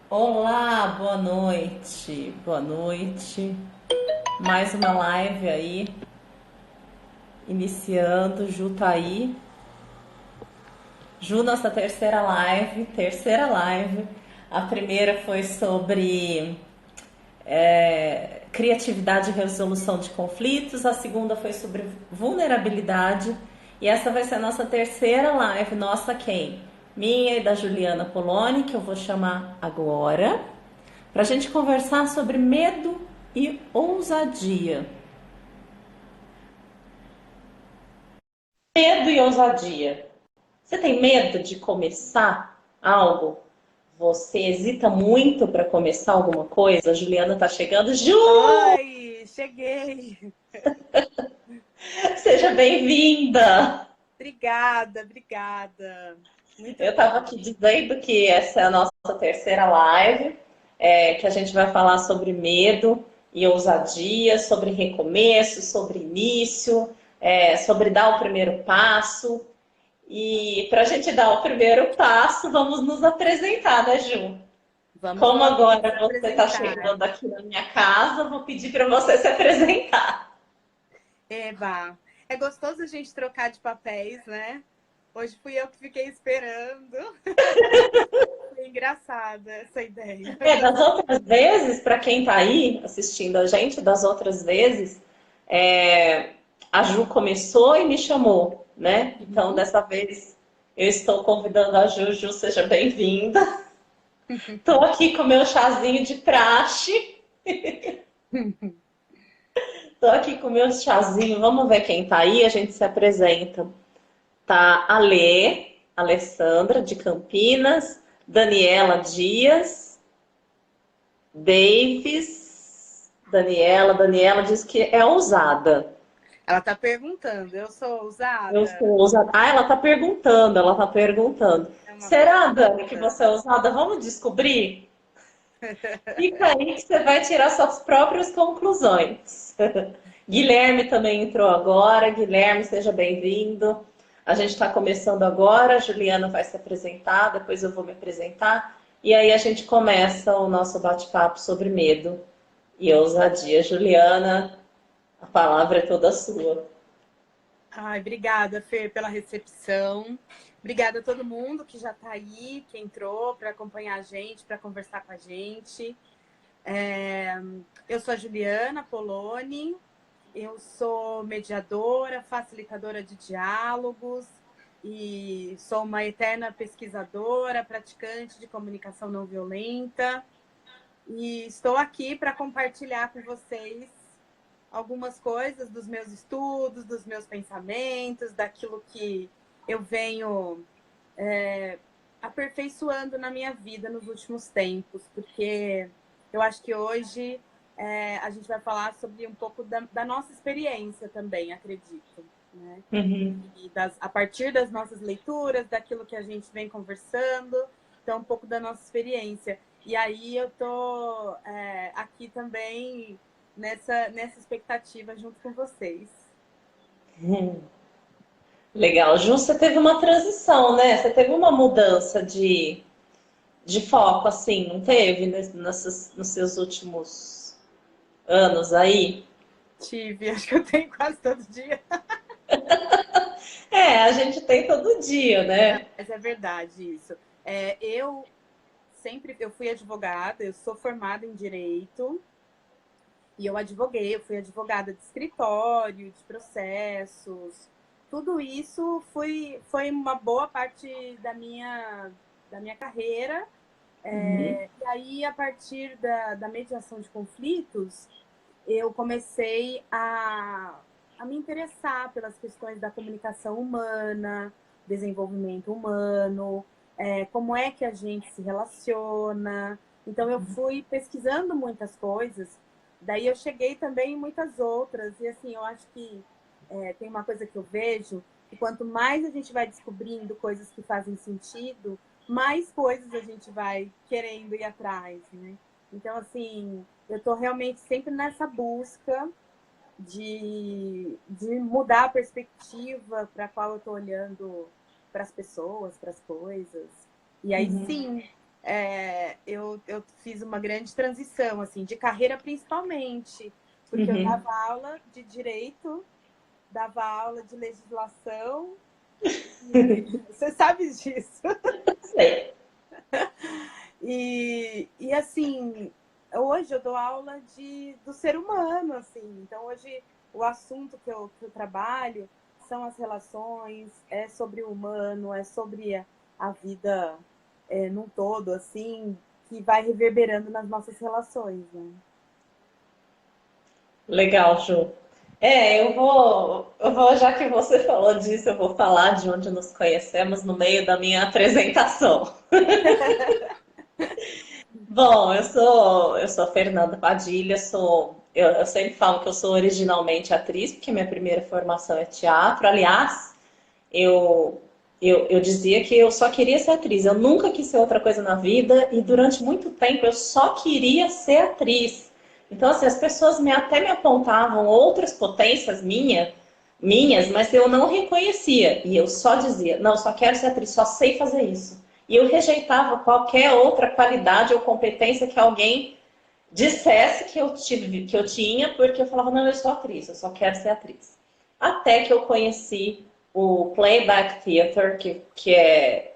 Olá, boa noite. Boa noite. Mais uma live aí, iniciando. Ju tá aí. Ju, nossa terceira live. Terceira live. A primeira foi sobre criatividade e resolução de conflitos. A segunda foi sobre vulnerabilidade. E essa vai ser a nossa terceira live. Nossa, quem? Minha e da Juliana Poloni, que eu vou chamar agora, para a gente conversar sobre medo e ousadia. Medo e ousadia. Você tem medo de começar algo? Você hesita muito para começar alguma coisa? A Juliana tá chegando. Ju, Oi, cheguei. seja bem-vinda. Obrigada, obrigada. Muito Eu estava bom. aqui dizendo que essa é a nossa terceira live, que a gente vai falar sobre medo e ousadia, sobre recomeço, sobre início, sobre dar o primeiro passo. E para a gente dar o primeiro passo, vamos nos apresentar, né, Ju? Vamos Como nos agora você está apresentar. chegando aqui na minha casa, vou pedir para você se apresentar. Eba, é gostoso a gente trocar de papéis, né? Hoje fui eu que fiquei esperando. Foi engraçada essa ideia. Das outras vezes, para quem está aí assistindo a gente, das outras vezes, é, a Ju começou e me chamou, né? Então, Uhum. dessa vez, eu estou convidando a Ju. Ju, seja bem-vinda. Estou aqui com o meu chazinho de praxe. Estou aqui com o meu chazinho. Vamos ver quem está aí, a gente se apresenta. Tá a Lê, Alessandra de Campinas, Daniela Dias, Davis, Daniela diz que é ousada. Ela tá perguntando, eu sou Eu ousada? sou ousada. Ah, ela tá perguntando, ela tá perguntando. É uma boa Será, Dani, que pergunta. você é ousada? Vamos descobrir? Fica aí que você vai tirar suas próprias conclusões. Guilherme também entrou agora. Guilherme, seja bem-vindo. A gente está começando agora. A Juliana vai se apresentar, depois eu vou me apresentar. E aí a gente começa o nosso bate-papo sobre medo e ousadia. Juliana, a palavra é toda sua. Ai, obrigada, Fer, pela recepção. Obrigada a todo mundo que já está aí, que entrou para acompanhar a gente, para conversar com a gente. Eu sou a Juliana Poloni, eu sou mediadora, facilitadora de diálogos e sou uma eterna pesquisadora, praticante de comunicação não violenta. E estou aqui para compartilhar com vocês algumas coisas dos meus estudos, dos meus pensamentos, daquilo que eu venho aperfeiçoando na minha vida nos últimos tempos, porque eu acho que hoje a gente vai falar sobre um pouco da nossa experiência também, acredito. Né? Uhum. E a partir das nossas leituras, daquilo que a gente vem conversando, então um pouco da nossa experiência. E aí eu estou aqui também nessa expectativa junto com vocês. Legal. Ju, você teve uma transição, né? Você teve uma mudança de foco, assim, não teve nos seus últimos anos aí? Tive, acho que eu tenho quase todo dia. A gente tem todo dia, Não, né? mas é verdade isso. Eu fui advogada, eu sou formada em direito e eu fui advogada de escritório, de processos. Tudo isso foi uma boa parte da minha carreira. Uhum. E aí, a partir da mediação de conflitos, eu comecei a me interessar pelas questões da comunicação humana, desenvolvimento humano, como é que a gente se relaciona. Então, eu fui pesquisando muitas coisas, daí eu cheguei também em muitas outras, e assim, eu acho que tem uma coisa que eu vejo, que quanto mais a gente vai descobrindo coisas que fazem sentido, mais coisas a gente vai querendo ir atrás, né? Então, assim, eu estou realmente sempre nessa busca de mudar a perspectiva para a qual eu estou olhando para as pessoas, para as coisas. E aí Uhum. sim. eu fiz uma grande transição, assim, de carreira principalmente, porque eu dava aula de direito, dava aula de legislação, você sabe disso. Sei. E assim, hoje eu dou aula do ser humano, assim. Então hoje o assunto que eu trabalho são as relações, é sobre o humano, é sobre a vida num todo, assim, que vai reverberando nas nossas relações, né? Legal, Ju. Já que você falou disso, eu vou falar de onde nos conhecemos no meio da minha apresentação. Bom, eu sou Fernanda Padilha, eu sempre falo que eu sou originalmente atriz, porque minha primeira formação é teatro. Aliás, eu, eu dizia que eu só queria ser atriz, eu nunca quis ser outra coisa na vida, e durante muito tempo eu só queria ser atriz. Então, assim, as pessoas até me apontavam outras potências minhas, mas eu não reconhecia. E eu só dizia, não, só quero ser atriz, só sei fazer isso. E eu rejeitava qualquer outra qualidade ou competência que alguém dissesse que eu tinha, porque eu falava, não, eu sou atriz, eu só quero ser atriz. Até que eu conheci o Playback Theater, que é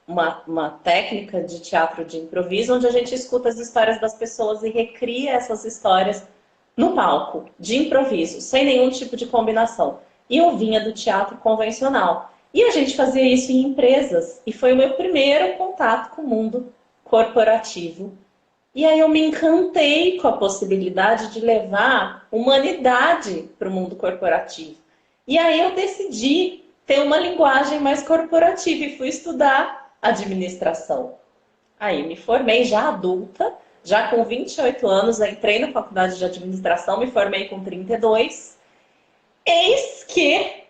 uma técnica de teatro de improviso, onde a gente escuta as histórias das pessoas e recria essas histórias no palco, de improviso, sem nenhum tipo de combinação. E eu vinha do teatro convencional. E a gente fazia isso em empresas, e foi o meu primeiro contato com o mundo corporativo. E aí eu me encantei com a possibilidade de levar humanidade para o mundo corporativo. E aí eu decidi ter uma linguagem mais corporativa e fui estudar administração. Aí me formei já adulta, já com 28 anos, entrei na faculdade de administração, me formei com 32. Eis que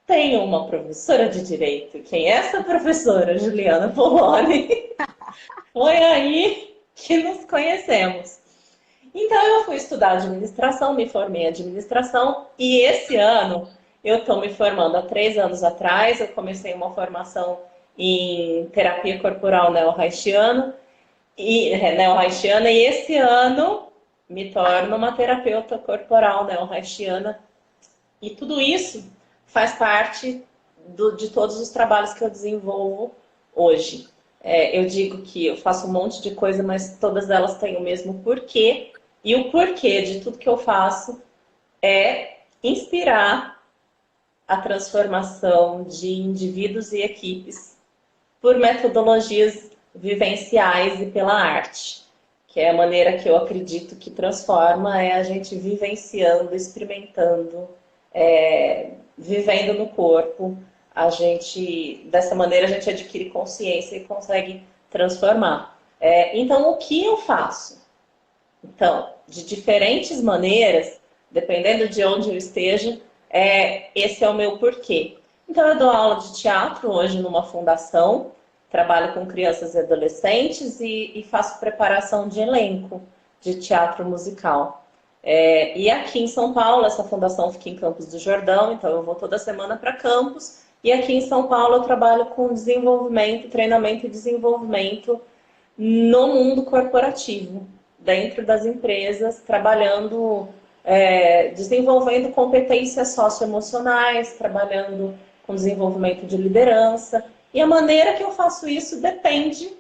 tenho uma professora de direito. Quem é essa professora? Juliana Poloni. Foi aí que nos conhecemos. Então eu fui estudar administração, me formei em administração e esse ano eu estou me formando. Há 3 anos atrás eu comecei uma formação em terapia corporal neo-haitiana e esse ano me torno uma terapeuta corporal neo-haitiana e tudo isso faz parte de todos os trabalhos que eu desenvolvo hoje. Eu digo que eu faço um monte de coisa, mas todas elas têm o mesmo porquê. E o porquê de tudo que eu faço é inspirar a transformação de indivíduos e equipes por metodologias vivenciais e pela arte, que é a maneira que eu acredito que transforma, é a gente vivenciando, experimentando, vivendo no corpo. Dessa maneira, a gente adquire consciência e consegue transformar. Então, o que eu faço? Então, de diferentes maneiras, dependendo de onde eu esteja, esse é o meu porquê. Então, eu dou aula de teatro hoje numa fundação, trabalho com crianças e adolescentes e faço preparação de elenco de teatro musical. E aqui em São Paulo, essa fundação fica em Campos do Jordão, então eu vou toda semana para Campos. E aqui em São Paulo eu trabalho com desenvolvimento, treinamento e desenvolvimento no mundo corporativo, dentro das empresas, trabalhando, desenvolvendo competências socioemocionais, trabalhando com desenvolvimento de liderança. E a maneira que eu faço isso depende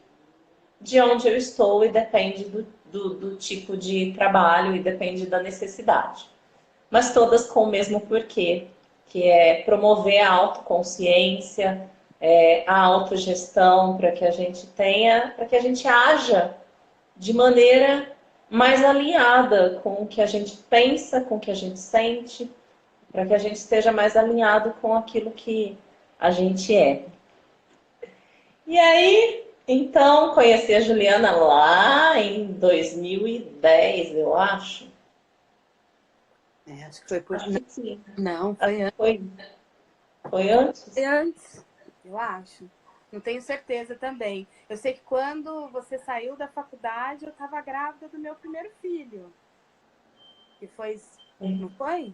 de onde eu estou e depende do tipo de trabalho e depende da necessidade. Mas todas com o mesmo porquê, que é promover a autoconsciência, a autogestão, para que a gente tenha, para que a gente haja de maneira mais alinhada com o que a gente pensa, com o que a gente sente, para que a gente esteja mais alinhado com aquilo que a gente é. E aí, então, conheci a Juliana lá em 2010, eu acho. Acho que foi por... Acho que sim. Não, foi antes. Foi antes? Foi antes, eu acho. Não tenho certeza também. Eu sei que quando você saiu da faculdade, eu estava grávida do meu primeiro filho. Que foi... Não foi?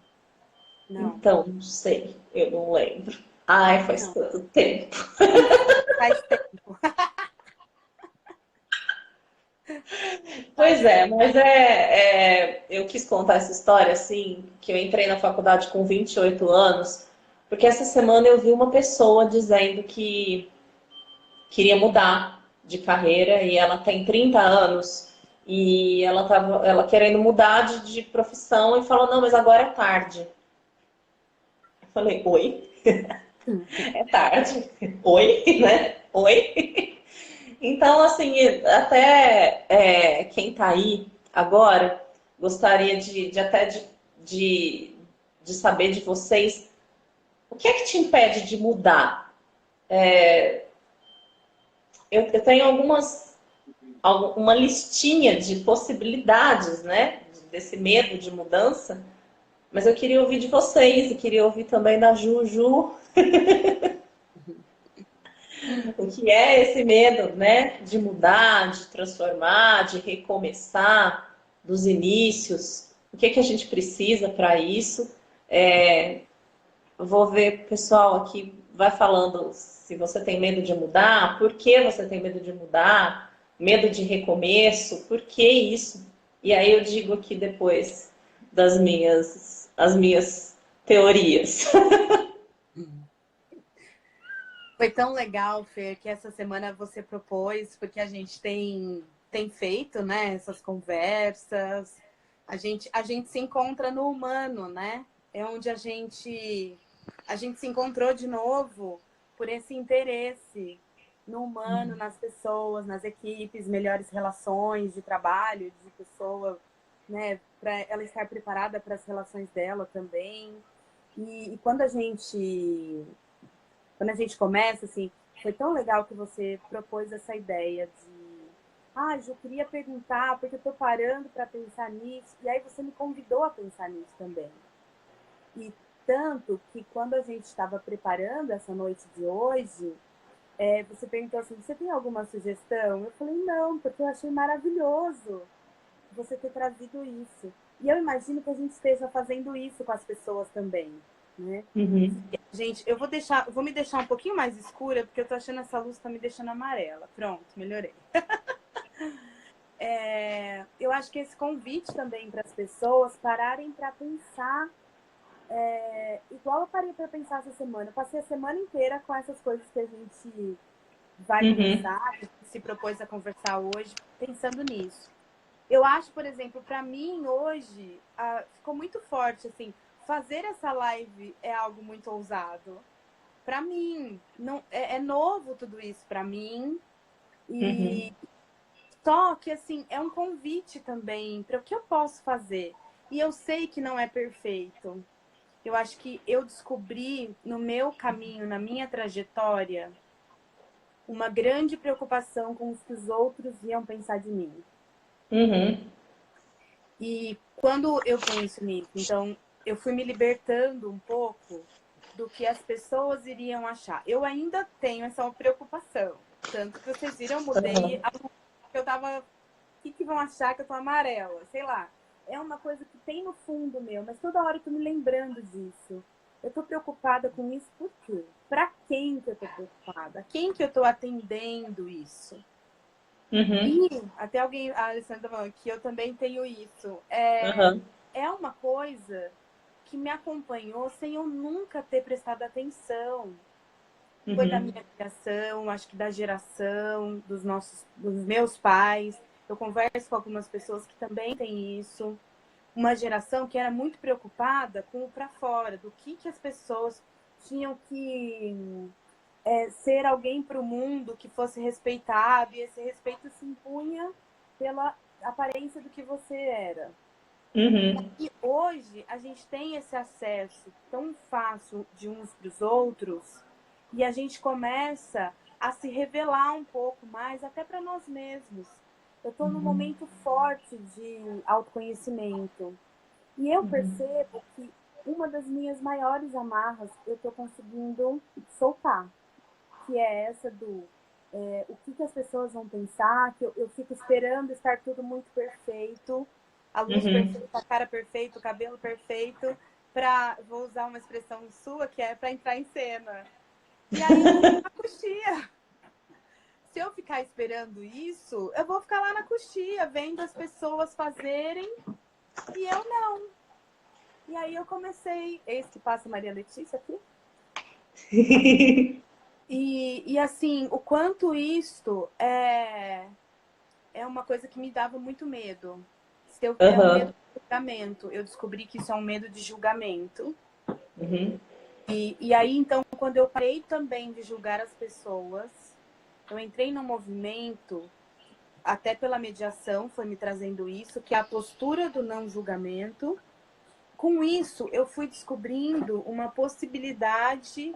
Não. Então, não sei. Eu não lembro. Ai, faz tanto tempo. Faz tempo. Pois é, mas eu quis contar essa história, assim, que eu entrei na faculdade com 28 anos, porque essa semana eu vi uma pessoa dizendo que queria mudar de carreira e ela tem 30 anos e ela querendo mudar de profissão e falou, não, mas agora é tarde. Eu falei, oi? É tarde? Oi? Né? Oi? Então, assim, até quem tá aí agora, gostaria de, de saber de vocês o que é que te impede de mudar? Eu tenho uma listinha de possibilidades, né? Desse medo de mudança, mas eu queria ouvir de vocês e queria ouvir também da Juju o que é esse medo, né? De mudar, de transformar, de recomeçar, dos inícios. O que é que a gente precisa para isso? Eu vou ver o pessoal aqui vai falando se você tem medo de mudar, por que você tem medo de mudar, medo de recomeço, por que isso? E aí eu digo aqui depois as minhas teorias. Foi tão legal, Fer, que essa semana você propôs, porque a gente tem feito, né, essas conversas. A gente se encontra no humano, né? É onde a gente se encontrou de novo por esse interesse no humano, nas pessoas, nas equipes, melhores relações de trabalho, de pessoa, né, para ela estar preparada para as relações dela também. E quando a gente começa, assim, foi tão legal que você propôs essa ideia de eu queria perguntar, porque eu tô parando para pensar nisso, e aí você me convidou a pensar nisso também. E tanto que quando a gente estava preparando essa noite de hoje, você perguntou assim, você tem alguma sugestão? Eu falei, não, porque eu achei maravilhoso você ter trazido isso. E eu imagino que a gente esteja fazendo isso com as pessoas também, né? Uhum. Gente, vou me deixar um pouquinho mais escura, porque eu tô achando essa luz tá me deixando amarela. Pronto, melhorei. Eu acho que esse convite também para as pessoas pararem para pensar, igual eu parei para pensar essa semana. Eu passei a semana inteira com essas coisas que a gente vai Uhum. conversar, que se propôs a conversar hoje, pensando nisso. Eu acho, por exemplo, para mim hoje, ficou muito forte, assim, fazer essa live é algo muito ousado. Para mim, não é novo tudo isso para mim. Uhum. E só que assim, é um convite também para o que eu posso fazer. E eu sei que não é perfeito. Eu acho que eu descobri no meu caminho, na minha trajetória, uma grande preocupação com o que os outros iam pensar de mim. Uhum. E quando eu penso nisso, então eu fui me libertando um pouco do que as pessoas iriam achar. Eu ainda tenho essa preocupação. Tanto que vocês viram, eu mudei a luz que eu tava. O que vão achar que eu tô amarela? Sei lá. É uma coisa que tem no fundo meu, mas toda hora eu tô me lembrando disso. Eu tô preocupada com isso por quê? Pra quem que eu tô preocupada? A quem que eu tô atendendo isso? Uhum. E até alguém, a Alessandra falou que eu também tenho isso. Uhum. É uma coisa que me acompanhou sem eu nunca ter prestado atenção. Foi da Uhum. minha criação, acho que da geração dos meus pais. Eu converso com algumas pessoas que também têm isso. Uma geração que era muito preocupada com o para fora, do que as pessoas tinham que ser alguém para o mundo que fosse respeitado, e esse respeito se impunha pela aparência do que você era. Uhum. E hoje a gente tem esse acesso tão fácil de uns para os outros, e a gente começa a se revelar um pouco mais, até para nós mesmos. Eu estou num momento forte de autoconhecimento. E eu percebo que uma das minhas maiores amarras eu estou conseguindo soltar, que é essa do o que as pessoas vão pensar, que eu fico esperando estar tudo muito perfeito, a luz Uhum. perfeita, a cara perfeita, o cabelo perfeito, para, vou usar uma expressão sua, que é para entrar em cena. E aí eu vou ficar coxia. Se eu ficar ficar esperando isso, eu vou ficar lá na coxia, vendo as pessoas fazerem e eu não. E aí eu comecei... Esse que passa Maria Letícia aqui? E assim, o quanto isto é uma coisa que me dava muito medo. É um medo de julgamento. Eu descobri que isso é um medo de julgamento. Uhum. E aí, então, quando eu parei também de julgar as pessoas, eu entrei num movimento, até pela mediação foi me trazendo isso, que é a postura do não julgamento. Com isso, eu fui descobrindo uma possibilidade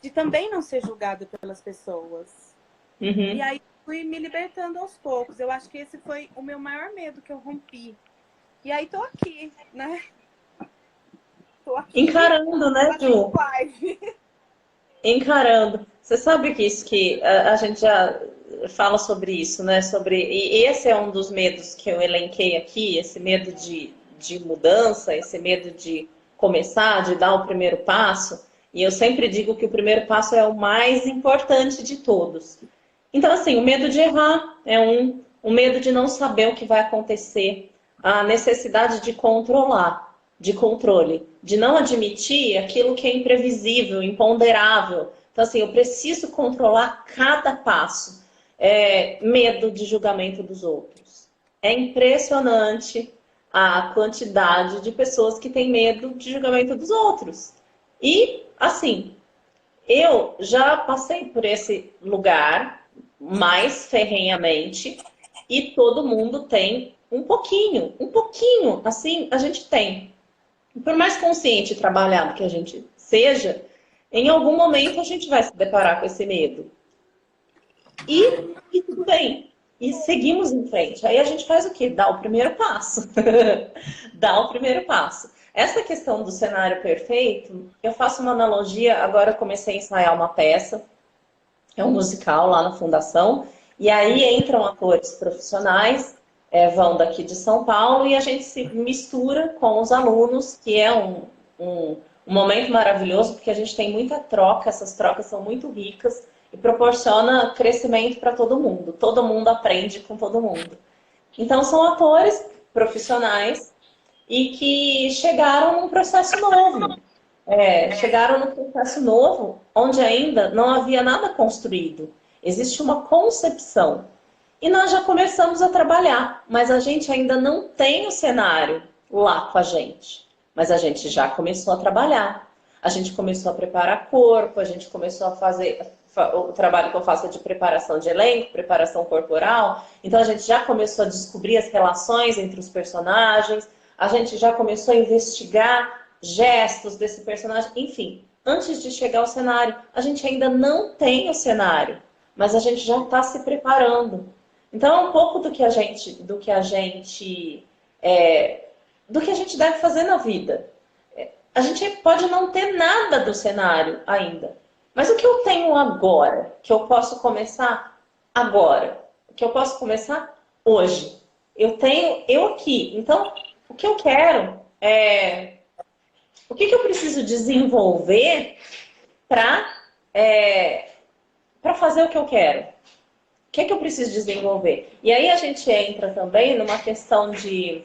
de também não ser julgada pelas pessoas. Uhum. E aí fui me libertando aos poucos. Eu acho que esse foi o meu maior medo que eu rompi. E aí tô aqui, né? Tô aqui. Encarando, né, Ju? Live. Encarando. Você sabe que isso que a gente já fala sobre isso, né? E esse é um dos medos que eu elenquei aqui, esse medo de mudança, esse medo de começar, de dar o primeiro passo. E eu sempre digo que o primeiro passo é o mais importante de todos. Então, assim, o medo de errar é o medo de não saber o que vai acontecer, a necessidade de controlar, de controle, de não admitir aquilo que é imprevisível, imponderável. Então, assim, eu preciso controlar cada passo. Medo de julgamento dos outros. É impressionante a quantidade de pessoas que têm medo de julgamento dos outros. E, assim, eu já passei por esse lugar mais ferrenhamente e todo mundo tem um pouquinho, assim, a gente tem. Por mais consciente e trabalhado que a gente seja, em algum momento a gente vai se deparar com esse medo. E tudo bem. E seguimos em frente. Aí a gente faz o quê? Dá o primeiro passo. Dá o primeiro passo. Essa questão do cenário perfeito, eu faço uma analogia. Agora eu comecei a ensaiar uma peça. É um musical lá na Fundação. E aí entram atores profissionais, vão daqui de São Paulo, e a gente se mistura com os alunos, que é um momento maravilhoso, porque a gente tem muita troca, essas trocas são muito ricas e proporciona crescimento para todo mundo. Todo mundo aprende com todo mundo. Então, são atores profissionais e que chegaram num processo novo. Chegaram num processo novo, onde ainda não havia nada construído. Existe uma concepção. E nós já começamos a trabalhar, mas a gente ainda não tem o cenário lá com a gente. Mas a gente já começou a trabalhar. A gente começou a preparar corpo, a gente começou a fazer o trabalho que eu faço é de preparação de elenco, preparação corporal. Então a gente já começou a descobrir as relações entre os personagens, a gente já começou a investigar gestos desse personagem, enfim. Antes de chegar ao cenário, a gente ainda não tem o cenário, mas a gente já está se preparando. Então é um pouco do que a gente deve fazer na vida. A gente pode não ter nada do cenário ainda, mas o que eu tenho agora, que eu posso começar agora, que eu posso começar hoje, eu tenho eu aqui. Então, o que eu quero é o que eu preciso desenvolver para fazer o que eu quero. O que eu preciso desenvolver? E aí a gente entra também numa questão de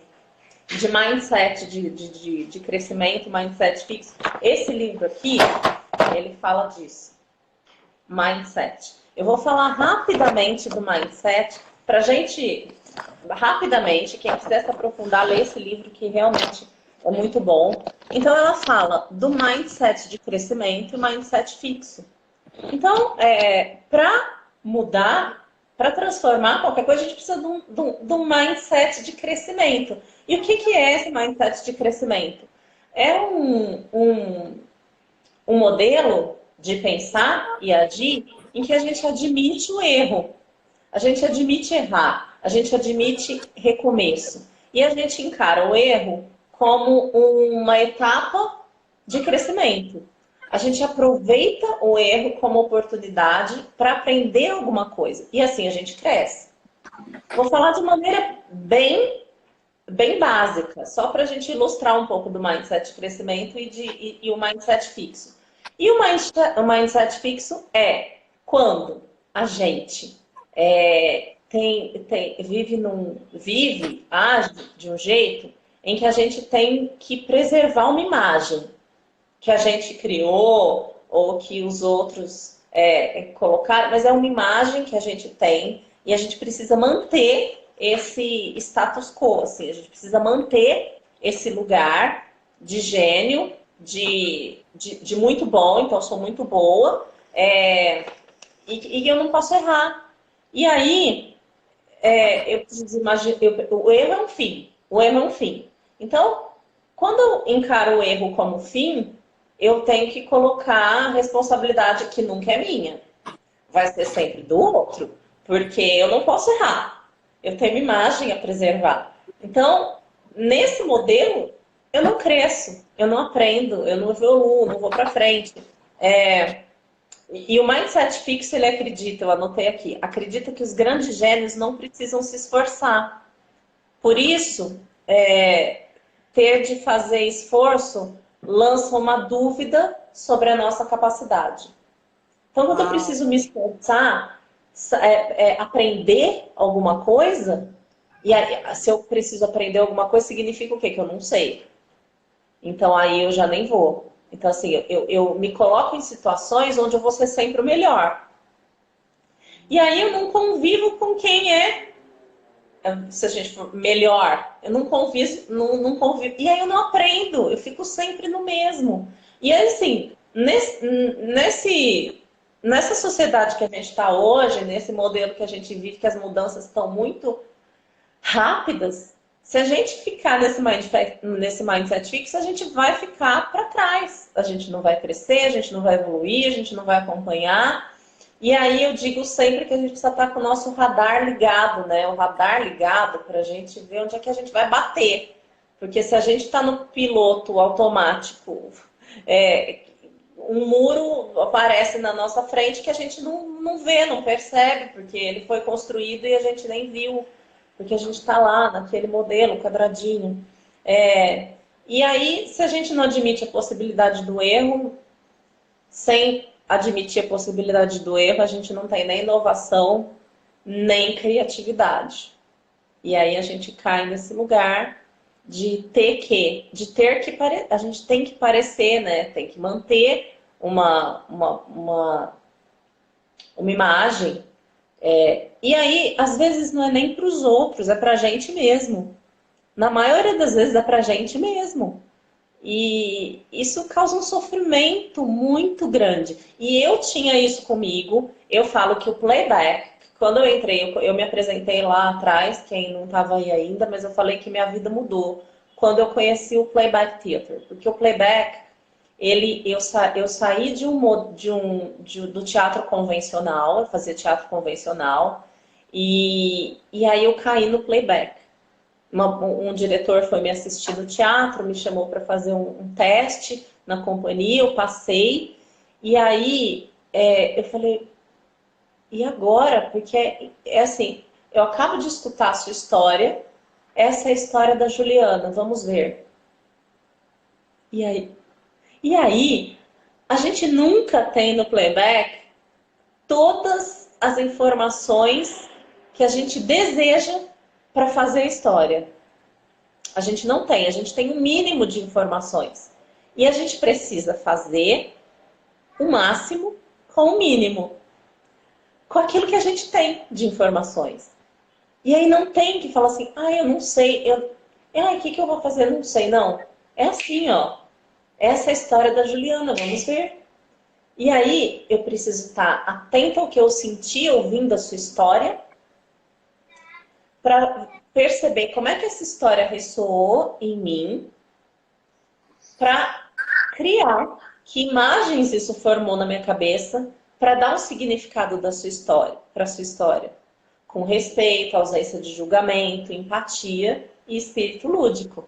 mindset, de crescimento, mindset fixo. Esse livro aqui, ele fala disso. Mindset. Eu vou falar rapidamente do mindset, para a gente, rapidamente, quem quiser se aprofundar, ler esse livro que realmente é muito bom. Então, ela fala do mindset de crescimento e mindset fixo. Então, para mudar, para transformar qualquer coisa, a gente precisa de um mindset de crescimento. E o que é esse mindset de crescimento? É um modelo de pensar e agir em que a gente admite o erro, a gente admite errar, a gente admite recomeço. E a gente encara o erro como uma etapa de crescimento. A gente aproveita o erro como oportunidade para aprender alguma coisa. E assim a gente cresce. Vou falar de maneira bem básica, só para a gente ilustrar um pouco do mindset de crescimento e o mindset fixo. E o mindset fixo é quando a gente age de um jeito em que a gente tem que preservar uma imagem que a gente criou ou que os outros colocaram, mas é uma imagem que a gente tem e a gente precisa manter esse status quo, assim, a gente precisa manter esse lugar de gênio, de muito bom, então eu sou muito boa, e eu não posso errar. E aí, eu preciso imaginar, o erro é um fim, o erro é um fim. Então, quando eu encaro o erro como fim, eu tenho que colocar a responsabilidade que nunca é minha. Vai ser sempre do outro, porque eu não posso errar. Eu tenho uma imagem a preservar. Então, nesse modelo, eu não cresço, eu não aprendo, eu não evoluo, não vou para frente. E o mindset fixo, ele acredita, eu anotei aqui, acredita que os grandes gênios não precisam se esforçar. Por isso, ter de fazer esforço lança uma dúvida sobre a nossa capacidade. Então, quando eu preciso me esforçar, aprender alguma coisa, e aí, se eu preciso aprender alguma coisa, significa o quê? Que eu não sei. Então, aí eu já nem vou. Então, assim, eu me coloco em situações onde eu vou ser sempre o melhor. E aí eu não convivo com quem se a gente for melhor, eu não convivo, não convivo. E aí eu não aprendo, eu fico sempre no mesmo. E aí, assim, nessa sociedade que a gente está hoje, nesse modelo que a gente vive, que as mudanças estão muito rápidas, se a gente ficar nesse mindset fixo, a gente vai ficar para trás. A gente não vai crescer, a gente não vai evoluir, a gente não vai acompanhar. E aí eu digo sempre que a gente precisa estar com o nosso radar ligado, né? O radar ligado para a gente ver onde é que a gente vai bater. Porque se a gente está no piloto automático, um muro aparece na nossa frente que a gente não vê, não percebe, porque ele foi construído e a gente nem viu, porque a gente está lá naquele modelo, quadradinho. E aí, se a gente não admite a possibilidade do erro, sem admitir a possibilidade do erro, a gente não tem nem inovação, nem criatividade. E aí a gente cai nesse lugar de ter que, a gente tem que parecer, né? Tem que manter uma imagem. E aí, às vezes, não é nem para os outros, é para a gente mesmo. Na maioria das vezes é para a gente mesmo. E isso causa um sofrimento muito grande. E eu tinha isso comigo. Eu falo que o playback, quando eu entrei, eu me apresentei lá atrás, quem não estava aí ainda, mas eu falei que minha vida mudou quando eu conheci o playback theater. Porque o playback, eu saí do teatro convencional, eu fazia teatro convencional, e aí eu caí no playback. Um diretor foi me assistir no teatro, me chamou para fazer um teste na companhia, eu passei, e aí eu falei, e agora? Porque assim, eu acabo de escutar a sua história, essa é a história da Juliana, vamos ver. E aí? E aí, a gente nunca tem no playback todas as informações que a gente deseja para fazer a história. A gente não tem, a gente tem um mínimo de informações. E a gente precisa fazer o máximo com o mínimo, com aquilo que a gente tem de informações. E aí não tem que falar assim, eu não sei, o que eu vou fazer? Eu não sei, não. É assim, ó. Essa é a história da Juliana, vamos ver. E aí eu preciso estar atenta ao que eu senti ouvindo a sua história, para perceber como é que essa história ressoou em mim, para criar que imagens isso formou na minha cabeça, para dar um significado da sua história, para sua história, com respeito, ausência de julgamento, empatia e espírito lúdico.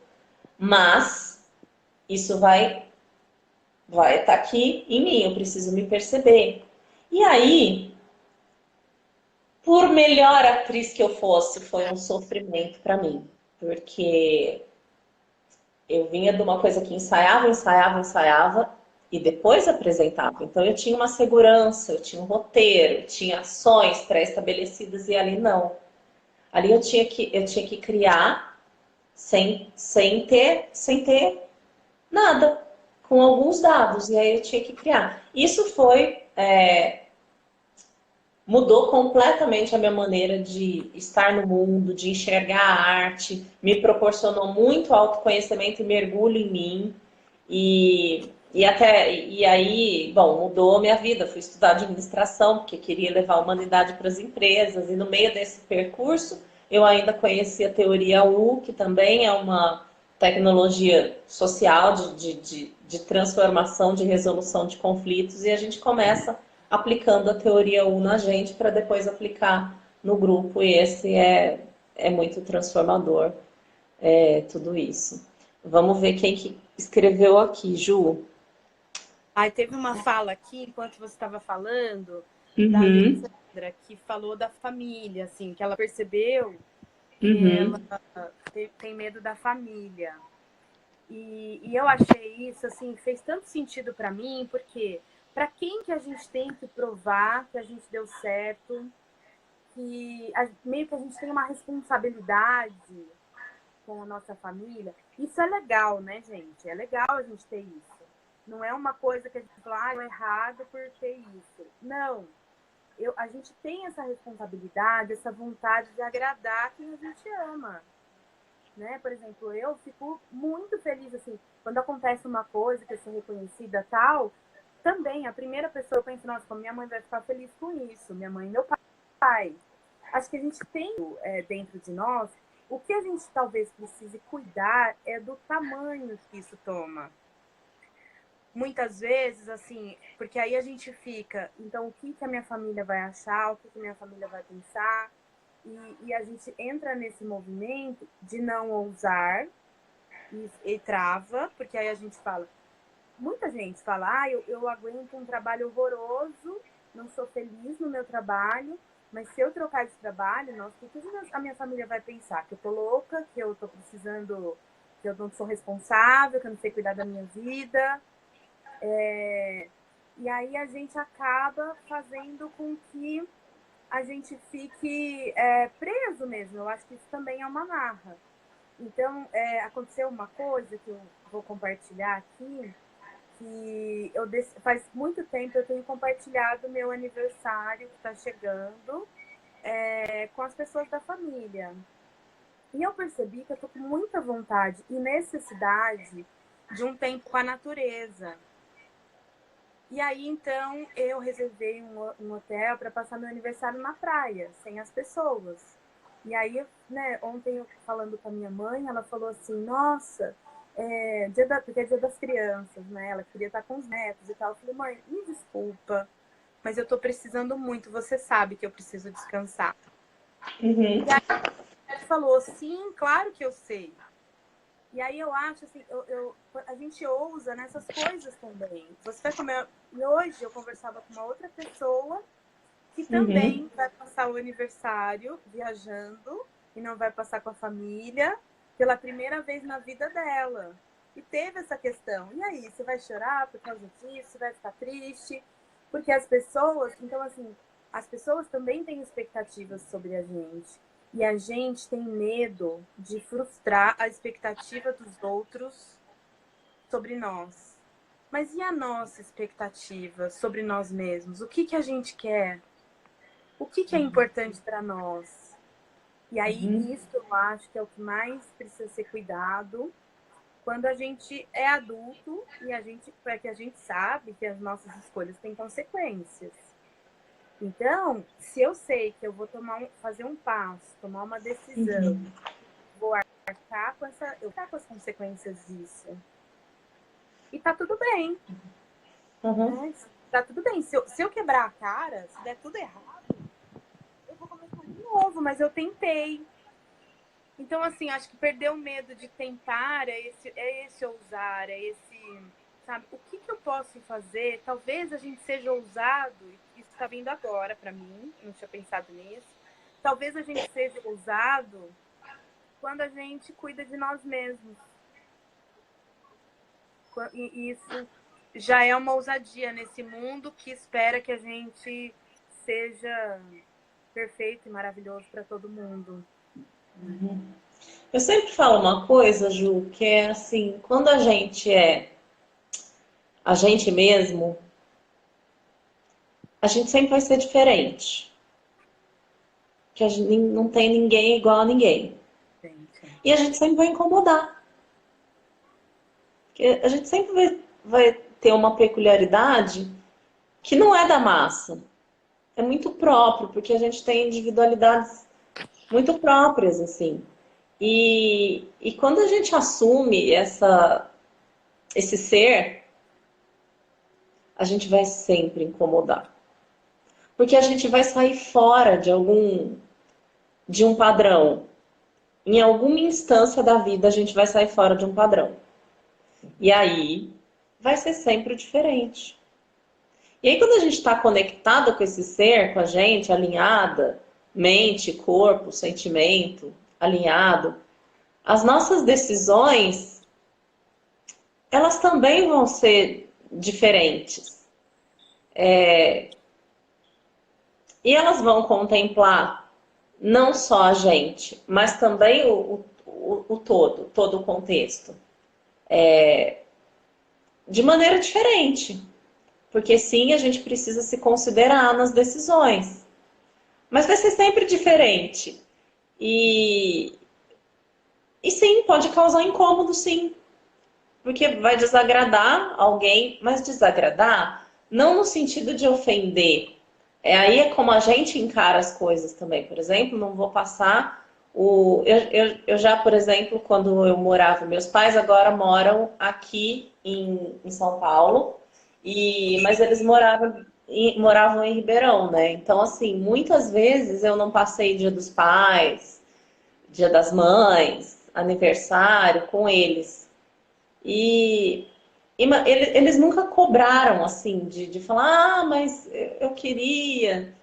Mas isso vai estar aqui em mim, eu preciso me perceber. E aí, por melhor atriz que eu fosse, foi um sofrimento para mim, porque eu vinha de uma coisa que ensaiava, ensaiava, ensaiava, e depois apresentava. Então eu tinha uma segurança, eu tinha um roteiro, eu tinha ações pré-estabelecidas e ali não. Ali eu tinha que criar sem ter nada, com alguns dados, e aí eu tinha que criar. Isso mudou completamente a minha maneira de estar no mundo, de enxergar a arte, me proporcionou muito autoconhecimento e mergulho em mim. E aí, bom, mudou a minha vida. Fui estudar administração, porque queria levar a humanidade para as empresas, e no meio desse percurso eu ainda conheci a teoria U, que também é uma tecnologia social de transformação, de resolução de conflitos, e a gente começa aplicando a teoria U na gente para depois aplicar no grupo, e esse é muito transformador, tudo isso. Vamos ver quem que escreveu aqui, Ju. Aí teve uma fala aqui, enquanto você estava falando, da Uhum, Alessandra, que falou da família, assim, que ela percebeu que ela uhum, tem medo da família. E eu achei isso, assim, fez tanto sentido para mim, porque para quem que a gente tem que provar que a gente deu certo, meio que a gente tem uma responsabilidade com a nossa família. Isso é legal, né, gente? É legal a gente ter isso. Não é uma coisa que a gente fala, ah, é errado por ter isso. Não. A gente tem essa responsabilidade, essa vontade de agradar quem a gente ama. Né? Por exemplo, eu fico muito feliz, assim, quando acontece uma coisa que eu sou reconhecida tal, também a primeira pessoa que eu penso, nossa, como minha mãe vai ficar feliz com isso, minha mãe e meu pai. Acho que a gente tem dentro de nós, o que a gente talvez precise cuidar é do tamanho que isso toma. Muitas vezes, assim, porque aí a gente fica, então o que, que a minha família vai achar, o que, que a minha família vai pensar, e a gente entra nesse movimento de não ousar e trava, porque aí a gente fala, muita gente fala, ah, eu aguento um trabalho horroroso, não sou feliz no meu trabalho, mas se eu trocar de trabalho, nossa, o que a minha família vai pensar? Que eu tô louca, que eu tô precisando, que eu não sou responsável, que eu não sei cuidar da minha vida. E aí a gente acaba fazendo com que a gente fique preso mesmo. Eu acho que isso também é uma marra. Então, aconteceu uma coisa que eu vou compartilhar aqui, que faz muito tempo eu tenho compartilhado meu aniversário que está chegando com as pessoas da família. E eu percebi que eu tô com muita vontade e necessidade de um tempo com a natureza. E aí, então, eu reservei um hotel para passar meu aniversário na praia, sem as pessoas. E aí, né, ontem eu falando com a minha mãe, ela falou assim, nossa, porque é dia das crianças, né? Ela queria estar com os netos e tal. Eu falei, mãe, me desculpa, mas eu tô precisando muito, você sabe que eu preciso descansar. uhum, E aí ela falou, sim, claro que eu sei. E aí eu acho assim, a gente ousa nessas coisas também. Você vai comer. E hoje eu conversava com uma outra pessoa que uhum. também vai passar o aniversário viajando e não vai passar com a família pela primeira vez na vida dela. E teve essa questão. E aí, você vai chorar por causa disso? Você vai ficar triste? Porque as pessoas, então assim, as pessoas também têm expectativas sobre a gente. E a gente tem medo de frustrar a expectativa dos outros sobre nós. Mas e a nossa expectativa sobre nós mesmos? O que, que a gente quer? O que, que é importante para nós? E aí, isso eu acho que é o que mais precisa ser cuidado quando a gente é adulto e que a gente sabe que as nossas escolhas têm consequências. Então, se eu sei que eu vou fazer um passo, tomar uma decisão, vou arcar eu arcar com as consequências disso. E tá tudo bem, Uhum. né? Tá tudo bem. Se eu quebrar a cara, se der tudo errado, eu vou começar de novo, mas eu tentei. Então, assim, acho que perder o medo de tentar é esse ousar, é esse, sabe? O que, que eu posso fazer? Talvez a gente seja ousado, isso está vindo agora para mim, não tinha pensado nisso. Talvez a gente seja ousado quando a gente cuida de nós mesmos. E isso já é uma ousadia nesse mundo que espera que a gente seja perfeito e maravilhoso para todo mundo. Eu sempre falo uma coisa, Ju, que é assim, quando a gente é a gente mesmo, a gente sempre vai ser diferente. Que a gente não tem ninguém igual a ninguém. Gente. E a gente sempre vai incomodar. Porque a gente sempre vai ter uma peculiaridade que não é da massa. É muito próprio, porque a gente tem individualidades muito próprias, assim. E quando a gente assume esse ser, a gente vai sempre incomodar. Porque a gente vai sair fora de um padrão. Em alguma instância da vida, a gente vai sair fora de um padrão. E aí, vai ser sempre diferente. E aí, quando a gente está conectada com esse ser, com a gente, alinhada, mente, corpo, sentimento, alinhado, as nossas decisões, elas também vão ser diferentes. E elas vão contemplar não só a gente, mas também todo o contexto. De maneira diferente. Porque sim, a gente precisa se considerar nas decisões. Mas vai ser sempre diferente. E, e sim, pode causar incômodo, sim. Porque vai desagradar alguém, mas desagradar não no sentido de ofender. Aí é como a gente encara as coisas também. Por exemplo, não vou passar o. Eu já, por exemplo, quando eu morava, meus pais agora moram aqui em São Paulo, mas eles moravam em Ribeirão, né? Então, assim, muitas vezes eu não passei Dia dos Pais, Dia das Mães, aniversário com eles. E, eles nunca cobraram, assim, de falar, mas eu queria.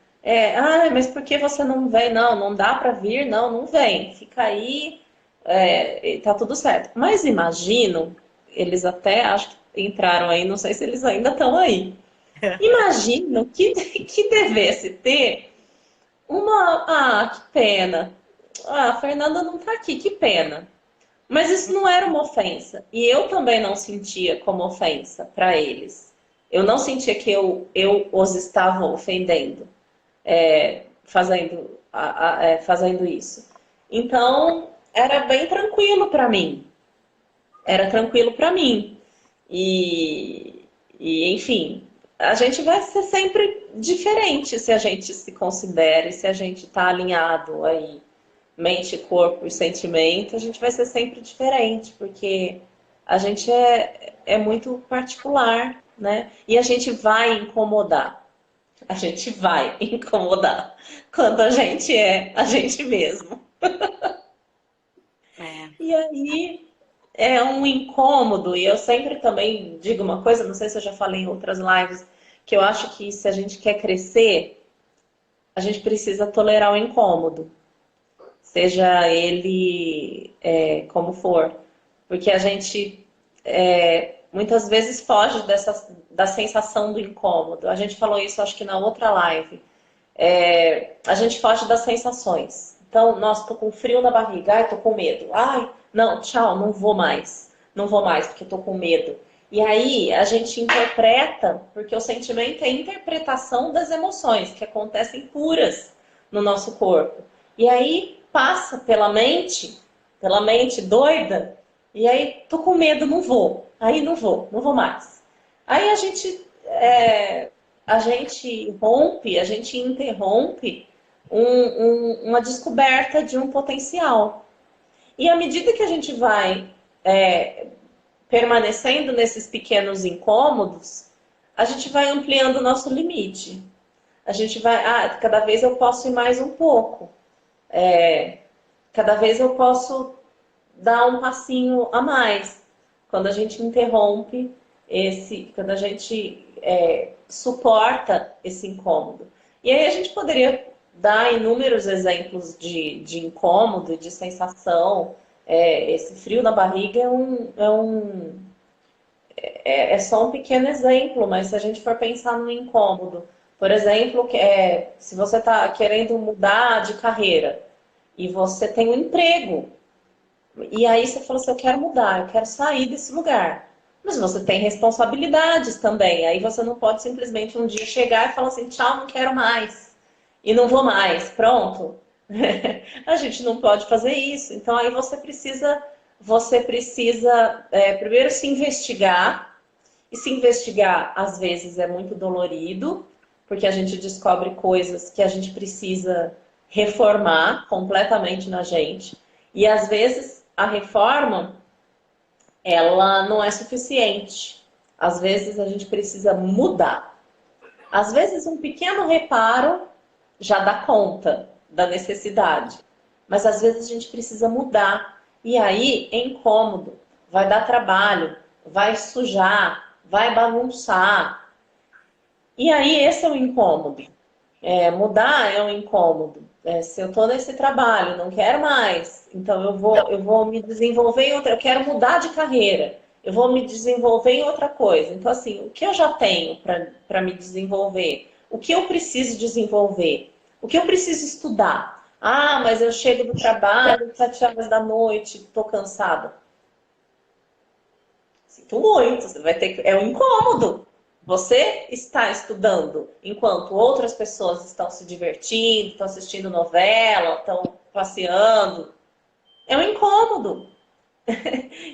Mas por que você não vem? Não, não dá para vir, não, não vem. Fica aí, tá tudo certo. Mas imagino, eles até acho que entraram aí, não sei se eles ainda estão aí. Imagino que devesse ter uma. Ah, que pena. Ah, a Fernanda não tá aqui, que pena. Mas isso não era uma ofensa. E eu também não sentia como ofensa para eles. Eu não sentia que eu os estava ofendendo, fazendo isso. Então, era bem tranquilo para mim. Era tranquilo para mim. E, enfim, a gente vai ser sempre diferente se a gente se considera e se a gente está alinhado aí mente, corpo e sentimento, a gente vai ser sempre diferente, porque a gente é muito particular, né? E a gente vai incomodar. A gente vai incomodar quando a gente é a gente mesmo. É. E aí é um incômodo, e eu sempre também digo uma coisa, não sei se eu já falei em outras lives, que eu acho que se a gente quer crescer, a gente precisa tolerar o incômodo. Seja ele como for. Porque a gente muitas vezes foge da sensação do incômodo. A gente falou isso, acho que na outra live. A gente foge das sensações. Então, nossa, tô com frio na barriga, ai, tô com medo. Ai, não, tchau, não vou mais. Não vou mais porque tô com medo. E aí a gente interpreta, porque o sentimento é a interpretação das emoções que acontecem puras no nosso corpo. E aí passa pela mente doida, e aí tô com medo, não vou. Aí não vou mais. Aí a gente rompe, a gente interrompe uma descoberta de um potencial. E à medida que a gente vai permanecendo nesses pequenos incômodos, a gente vai ampliando o nosso limite. A gente vai, cada vez eu posso ir mais um pouco. Cada vez eu posso dar um passinho a mais. Quando a gente interrompe quando a gente suporta esse incômodo. E aí a gente poderia dar inúmeros exemplos de incômodo, de sensação. Esse frio na barriga é só um pequeno exemplo, mas se a gente for pensar no incômodo, por exemplo, se você está querendo mudar de carreira e você tem um emprego, e aí você falou assim, eu quero mudar, eu quero sair desse lugar. Mas você tem responsabilidades também. Aí você não pode simplesmente um dia chegar e falar assim, tchau, não quero mais. E não vou mais. Pronto. A gente não pode fazer isso. Então aí você precisa primeiro se investigar. E se investigar, às vezes, é muito dolorido, porque a gente descobre coisas que a gente precisa reformar completamente na gente. E às vezes a reforma, ela não é suficiente. Às vezes a gente precisa mudar. Às vezes um pequeno reparo já dá conta da necessidade. Mas às vezes a gente precisa mudar. E aí é incômodo, vai dar trabalho, vai sujar, vai bagunçar. E aí esse é o incômodo. Mudar é um incômodo. Se eu estou nesse trabalho, não quero mais, então eu vou me desenvolver em outra, eu quero mudar de carreira, eu vou me desenvolver em outra coisa. Então, assim, o que eu já tenho para me desenvolver? O que eu preciso desenvolver? O que eu preciso estudar? Ah, mas eu chego do trabalho, 7 horas da noite, estou cansada. Sinto muito, você vai ter que. É um incômodo. Você está estudando enquanto outras pessoas estão se divertindo, estão assistindo novela, estão passeando. É um incômodo.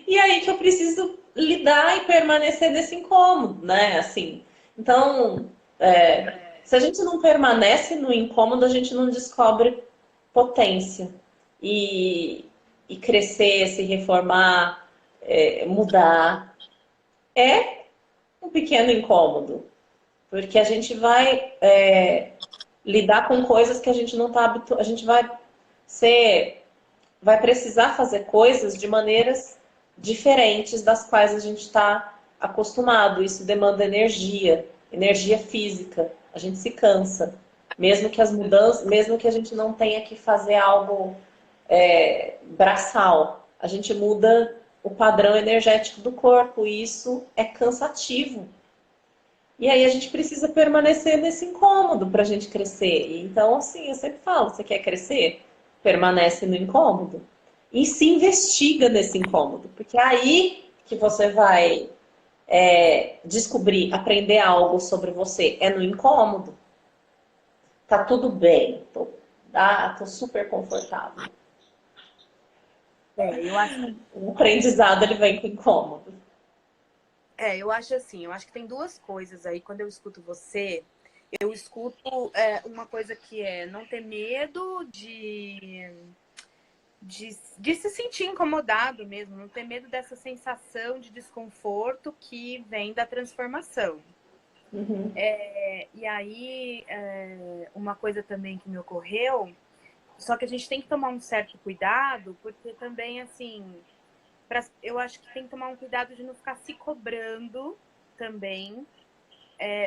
E aí que eu preciso lidar e permanecer nesse incômodo, né? Assim, então, se a gente não permanece no incômodo, a gente não descobre potência. E, e crescer, se reformar, mudar. É um pequeno incômodo, porque a gente vai lidar com coisas que a gente não está habituado, a gente ser, vai precisar fazer coisas de maneiras diferentes das quais a gente está acostumado. Isso demanda energia, energia física. A gente se cansa, mesmo que as mudanças, mesmo que a gente não tenha que fazer algo braçal, a gente muda o padrão energético do corpo e isso é cansativo. E aí a gente precisa permanecer nesse incômodo para a gente crescer. Então, assim, eu sempre falo, você quer crescer? Permanece no incômodo. E se investiga nesse incômodo. Porque é aí que você vai descobrir, aprender algo sobre você. É no incômodo. Tá tudo bem. Tô super confortável. Eu acho, O aprendizado, ele vem com incômodo. eu acho assim, eu acho que tem duas coisas aí. Quando eu escuto você, eu escuto uma coisa que é não ter medo de se sentir incomodado mesmo, não ter medo dessa sensação de desconforto que vem da transformação. Uhum. E aí, uma coisa também que me ocorreu, só que a gente tem que tomar um certo cuidado, porque também, assim, eu acho que tem que tomar um cuidado de não ficar se cobrando também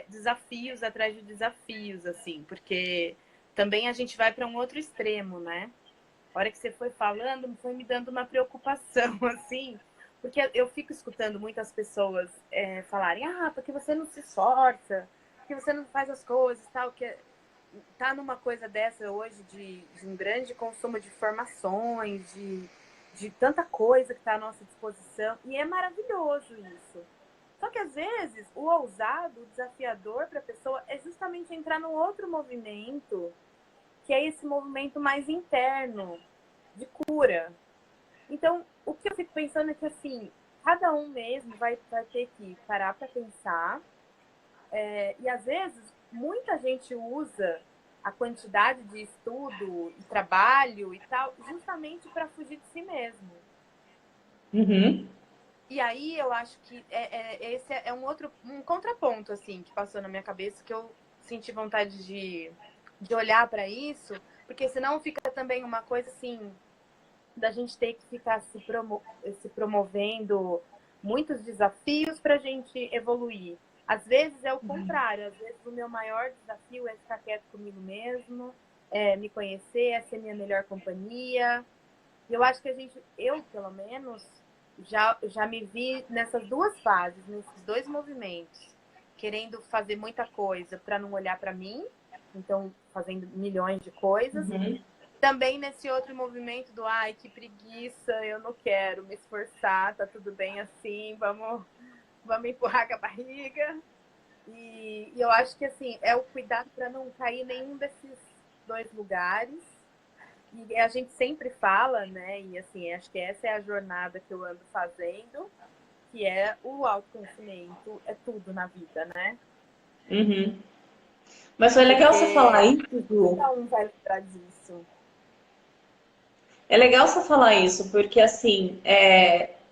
desafios atrás de desafios, assim, porque também a gente vai para um outro extremo, né? A hora que você foi falando, foi me dando uma preocupação, assim, porque eu fico escutando muitas pessoas falarem, porque você não se esforça, porque você não faz as coisas, tal, que tá numa coisa dessa hoje de um grande consumo de informações, de tanta coisa que está à nossa disposição, e é maravilhoso isso. Só que às vezes o ousado, o desafiador para a pessoa é justamente entrar no outro movimento, que é esse movimento mais interno, de cura. Então, o que eu fico pensando é que, assim, cada um mesmo vai ter que parar para pensar. E, às vezes, muita gente usa a quantidade de estudo e trabalho e tal, justamente para fugir de si mesmo. Uhum. E aí, eu acho que esse é um contraponto, assim, que passou na minha cabeça, que eu senti vontade de olhar para isso, porque senão fica também uma coisa, assim, da gente ter que ficar se promovendo muitos desafios para a gente evoluir. Às vezes é o contrário, às vezes o meu maior desafio é ficar quieto comigo mesmo, me conhecer, é ser minha melhor companhia. E eu acho que eu pelo menos, já me vi nessas duas fases, nesses dois movimentos, querendo fazer muita coisa para não olhar para mim, então fazendo milhões de coisas. Uhum. Também nesse outro movimento do ai, que preguiça, eu não quero me esforçar, tá tudo bem assim, vamos empurrar com a barriga. E eu acho que assim, é o cuidado para não cair em nenhum desses dois lugares. E a gente sempre fala, né? E assim, acho que essa é a jornada que eu ando fazendo, que é o autoconhecimento, é tudo na vida, né? Uhum. Mas foi legal você falar Porque isso, Ju. cada um vai lembrar disso. É legal você falar isso, porque assim,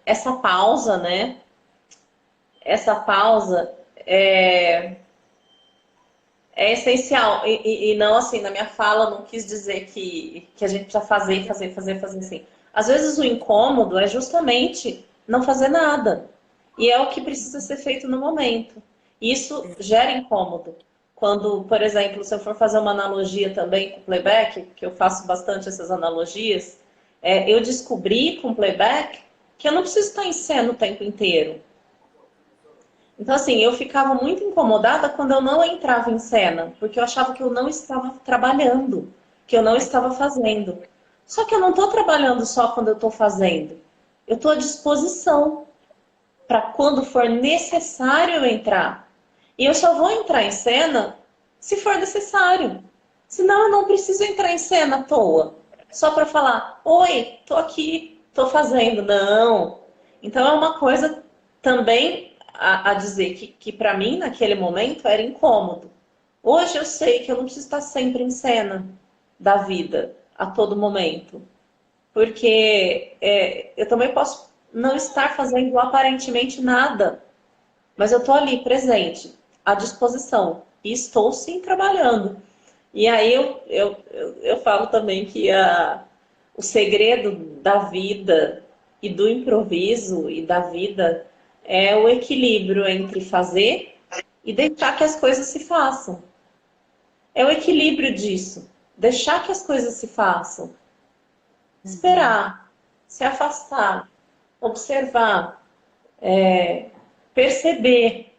essa pausa, né? Essa pausa é essencial. E não assim, na minha fala, não quis dizer que a gente precisa fazer, fazer, fazer, fazer assim. Às vezes o incômodo é justamente não fazer nada. E é o que precisa ser feito no momento. Isso gera incômodo. Quando, por exemplo, se eu for fazer uma analogia também com playback, que eu faço bastante essas analogias, eu descobri com playback que eu não preciso estar em cena o tempo inteiro. Então, assim, eu ficava muito incomodada quando eu não entrava em cena, porque eu achava que eu não estava trabalhando, que eu não estava fazendo. Só que eu não estou trabalhando só quando eu estou fazendo. Eu estou à disposição para quando for necessário eu entrar. E eu só vou entrar em cena se for necessário. Senão eu não preciso entrar em cena à toa. Só para falar, oi, tô aqui, tô fazendo. Não. Então é uma coisa também a dizer que para mim, naquele momento, era incômodo. Hoje eu sei que eu não preciso estar sempre em cena da vida, a todo momento. Porque eu também posso não estar fazendo aparentemente nada, mas eu estou ali presente, à disposição. E estou sim trabalhando. E aí eu falo também que o segredo da vida e do improviso e da vida é o equilíbrio entre fazer e deixar que as coisas se façam. É o equilíbrio disso. Deixar que as coisas se façam. Esperar, se afastar, observar, perceber,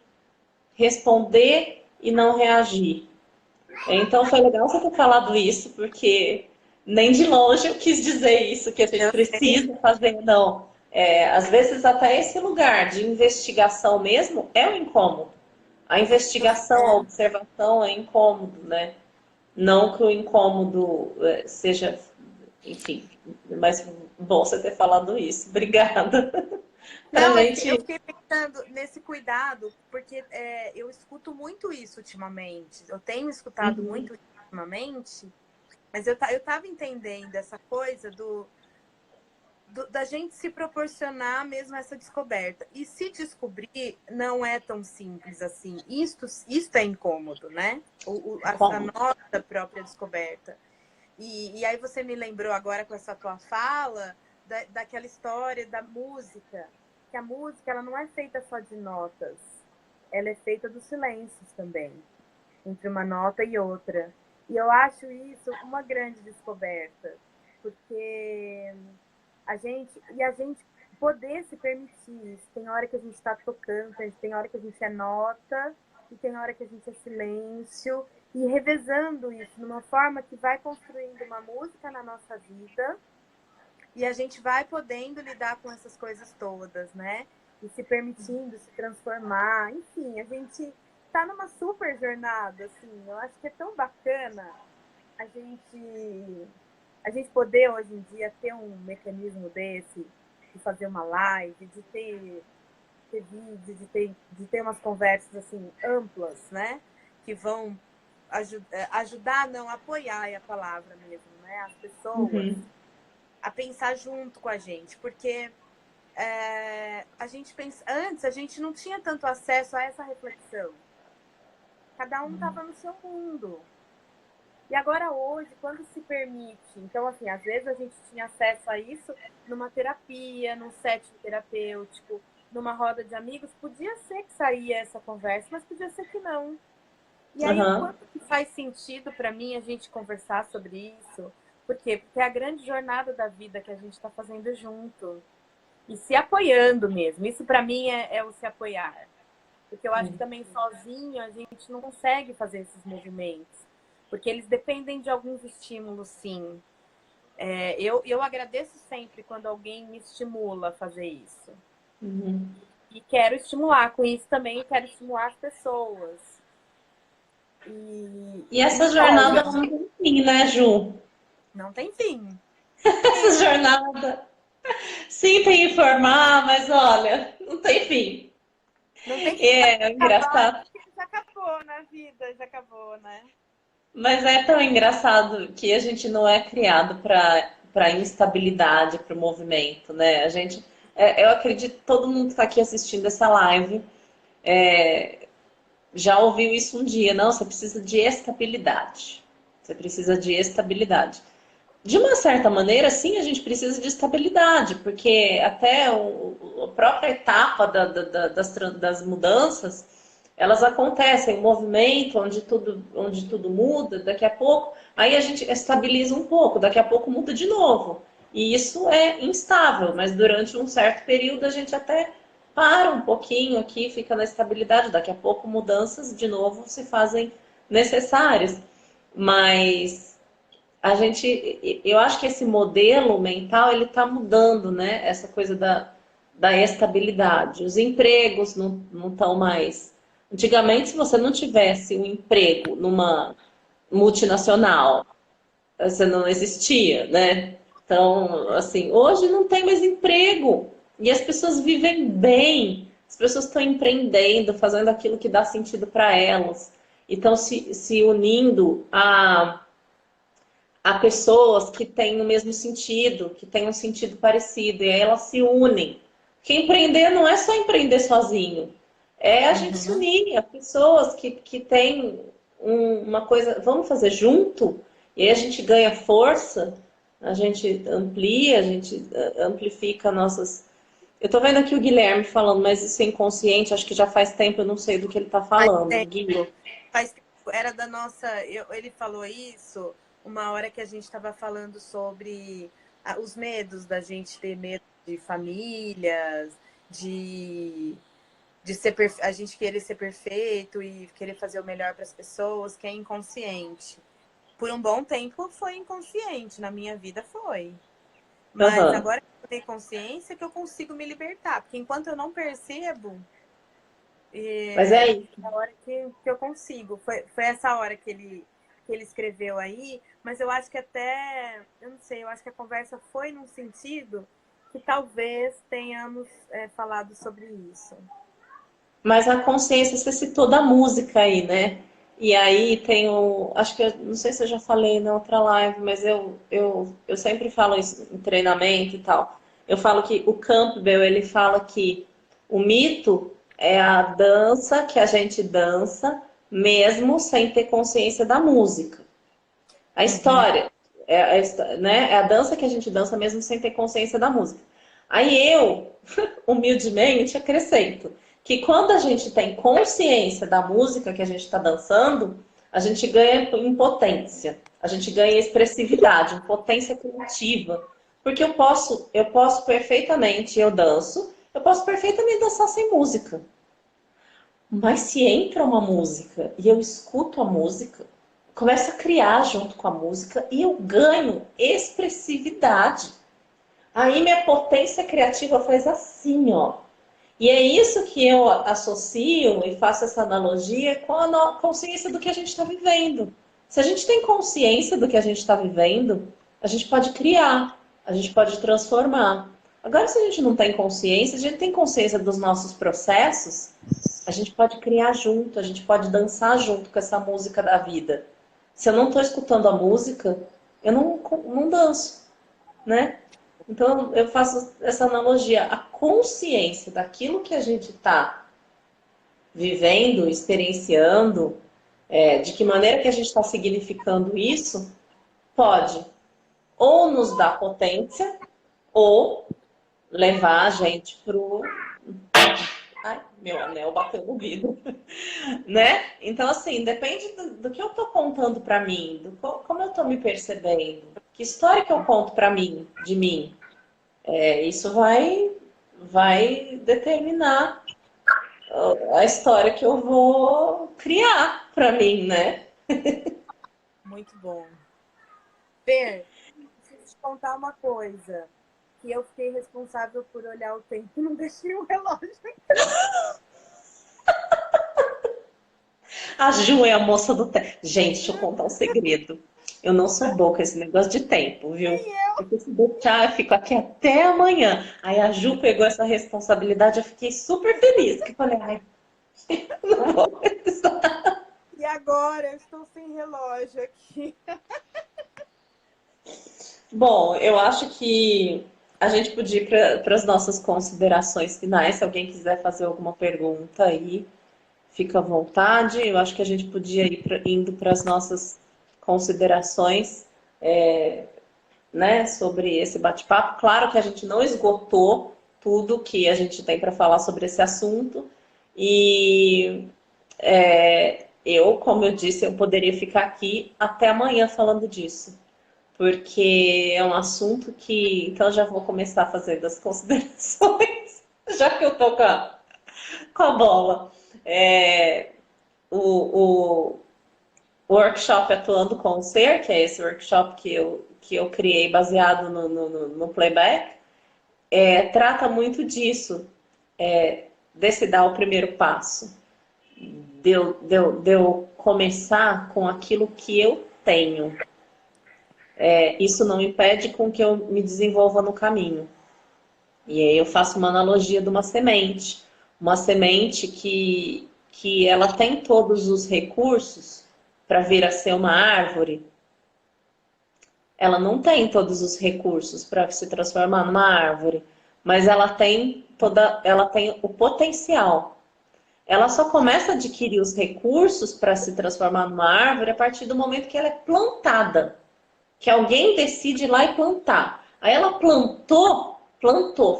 responder e não reagir. Então foi legal você ter falado isso, porque nem de longe eu quis dizer isso, que a gente Eu sei. precisa fazer, não. Às vezes até esse lugar de investigação mesmo é um incômodo. A investigação, a observação é incômodo, né? Não que o incômodo seja, enfim, mas bom você ter falado isso. Obrigada. Pra Não, é que eu gente. fiquei pensando nesse cuidado, porque eu escuto muito isso ultimamente. Eu tenho escutado Uhum, muito isso ultimamente, mas eu estava entendendo essa coisa da gente se proporcionar mesmo essa descoberta. E se descobrir não é tão simples assim. Isto é incômodo, né? A incômodo. nossa própria descoberta. E aí você me lembrou agora com essa tua fala daquela história da música. Que a música ela não é feita só de notas. Ela é feita dos silêncios também. Entre uma nota e outra. E eu acho isso uma grande descoberta. Porque a gente poder se permitir isso. Tem hora que a gente está tocando, tem hora que a gente é nota, e tem hora que a gente é silêncio, e revezando isso numa forma que vai construindo uma música na nossa vida, e a gente vai podendo lidar com essas coisas todas, né? E se permitindo se transformar, enfim, a gente está numa super jornada, assim, eu acho que é tão bacana a gente poder hoje em dia ter um mecanismo desse, de fazer uma live, de ter vídeo, de ter umas conversas assim amplas, né? Que vão ajudar, não, apoiar é a palavra mesmo, né? As pessoas Uhum, a pensar junto com a gente, porque a gente pensa, antes a gente não tinha tanto acesso a essa reflexão. Cada um estava no seu mundo. E agora hoje, quando se permite, então assim, às vezes a gente tinha acesso a isso numa terapia, num set terapêutico, numa roda de amigos, podia ser que saía essa conversa, mas podia ser que não. E aí o uhum, quanto que faz sentido para mim a gente conversar sobre isso? Por quê? Porque é a grande jornada da vida que a gente está fazendo junto. e se apoiando mesmo. Isso para mim é o se apoiar. Porque eu acho que também sozinho a gente não consegue fazer esses movimentos. Porque eles dependem de alguns estímulos, sim. Eu agradeço sempre quando alguém me estimula a fazer isso. Uhum. E quero estimular com isso também, quero estimular as pessoas. E E essa jornada olha, não tem fim, né, Ju? não tem fim. Essa jornada. Sim, tem que informar, mas olha, não tem fim. Não tem fim. Vai É acabar, engraçado. já acabou na vida, já acabou, né? Mas é tão engraçado que a gente não é criado para instabilidade, para o movimento, né? A gente, eu acredito que todo mundo que está aqui assistindo essa live já ouviu isso um dia. Não, você precisa de estabilidade. Você precisa de estabilidade. De uma certa maneira, sim, a gente precisa de estabilidade, porque até a própria etapa das mudanças, elas acontecem, um movimento onde tudo muda, daqui a pouco, aí a gente estabiliza um pouco, daqui a pouco muda de novo. E isso é instável, mas durante um certo período a gente até para um pouquinho aqui, fica na estabilidade, daqui a pouco mudanças de novo se fazem necessárias. Mas eu acho que esse modelo mental ele está mudando, né? Essa coisa da estabilidade. Os empregos não estão mais. Antigamente, se você não tivesse um emprego numa multinacional, você não existia, né? Então, assim, hoje não tem mais emprego e as pessoas vivem bem. As pessoas estão empreendendo, fazendo aquilo que dá sentido para elas. E estão se unindo a pessoas que têm o mesmo sentido, que têm um sentido parecido, e aí elas se unem. Porque empreender não é só empreender sozinho, é a gente se Uhum. unir, a pessoas que têm uma coisa, vamos fazer junto, e aí a gente ganha força, a gente amplia, a gente amplifica nossas. Eu tô vendo aqui o Guilherme falando, mas isso é inconsciente, acho que já faz tempo, eu não sei do que ele tá Faz falando. tempo, Gui. faz tempo. Era da nossa. Ele falou isso uma hora que a gente estava falando sobre os medos da gente ter medo de famílias, de ser a gente querer ser perfeito e querer fazer o melhor para as pessoas, que é inconsciente. Por um bom tempo foi inconsciente, na minha vida foi. Mas Aham. agora que eu tenho consciência que eu consigo me libertar, porque enquanto eu não percebo, Mas é é isso. a hora que eu consigo. Foi essa hora que ele escreveu aí, mas eu acho que até, eu não sei, eu acho que a conversa foi num sentido que talvez tenhamos falado sobre isso. Mas a consciência, você citou da música aí, né? E aí tem o. Acho que não sei se eu já falei na outra live, mas eu sempre falo isso em treinamento e tal. Eu falo que o Campbell ele fala que o mito é a dança que a gente dança mesmo sem ter consciência da música. A Uhum. história né? É a dança que a gente dança mesmo sem ter consciência da música. Aí eu, humildemente, acrescento que quando a gente tem consciência da música que a gente está dançando, a gente ganha em potência, a gente ganha expressividade, em potência criativa. Porque eu posso perfeitamente, eu danço, eu posso perfeitamente dançar sem música. Mas se entra uma música e eu escuto a música, começo a criar junto com a música e eu ganho expressividade. Aí minha potência criativa faz assim, ó. E é isso que eu associo e faço essa analogia com a consciência do que a gente está vivendo. Se a gente tem consciência do que a gente está vivendo, a gente pode criar, a gente pode transformar. Agora, se a gente não tem consciência, a gente tem consciência dos nossos processos, a gente pode criar junto, a gente pode dançar junto com essa música da vida. Se eu não estou escutando a música, eu não danço, né? Então, eu faço essa analogia. A consciência daquilo que a gente está vivendo, experienciando, de que maneira que a gente está significando isso, pode ou nos dar potência, ou levar a gente para o. Ai, meu anel bateu no vidro. Né? Então, assim, depende do que eu estou contando para mim, como eu estou me percebendo, que história que eu conto para mim, de mim. Isso vai. vai determinar a história que eu vou criar para mim, né? Muito bom. Fer, preciso te contar uma coisa. Que eu fiquei responsável por olhar o tempo e não deixei o relógio. A Ju é a moça do tempo. Gente, deixa eu contar um segredo. Eu não sou boa com esse negócio de tempo, viu? Porque se deixar, eu fico aqui até amanhã. Aí a Ju pegou essa responsabilidade, eu fiquei super feliz. Que eu falei, ai, não vou precisar. E agora eu estou sem relógio aqui. Bom, eu acho que a gente podia ir para as nossas considerações finais. Se alguém quiser fazer alguma pergunta aí, fica à vontade. Eu acho que a gente podia ir indo para as nossas considerações, né, sobre esse bate-papo. Claro que a gente não esgotou tudo que a gente tem para falar sobre esse assunto. E eu, como eu disse, eu poderia ficar aqui até amanhã falando disso. Porque é um assunto que. Então, eu já vou começar fazendo as considerações, já que eu tô com a bola. É, o workshop Atuando com o Ser, que é esse workshop que eu criei baseado no playback, trata muito disso, desse dar o primeiro passo, de eu começar com aquilo que eu tenho. Isso não impede com que eu me desenvolva no caminho. E aí eu faço uma analogia de uma semente. Uma semente que ela tem todos os recursos para vir a ser uma árvore. Ela não tem todos os recursos para se transformar numa árvore, mas ela tem o potencial. Ela só começa a adquirir os recursos para se transformar numa árvore a partir do momento que ela é plantada, que alguém decide ir lá e plantar. Aí ela plantou,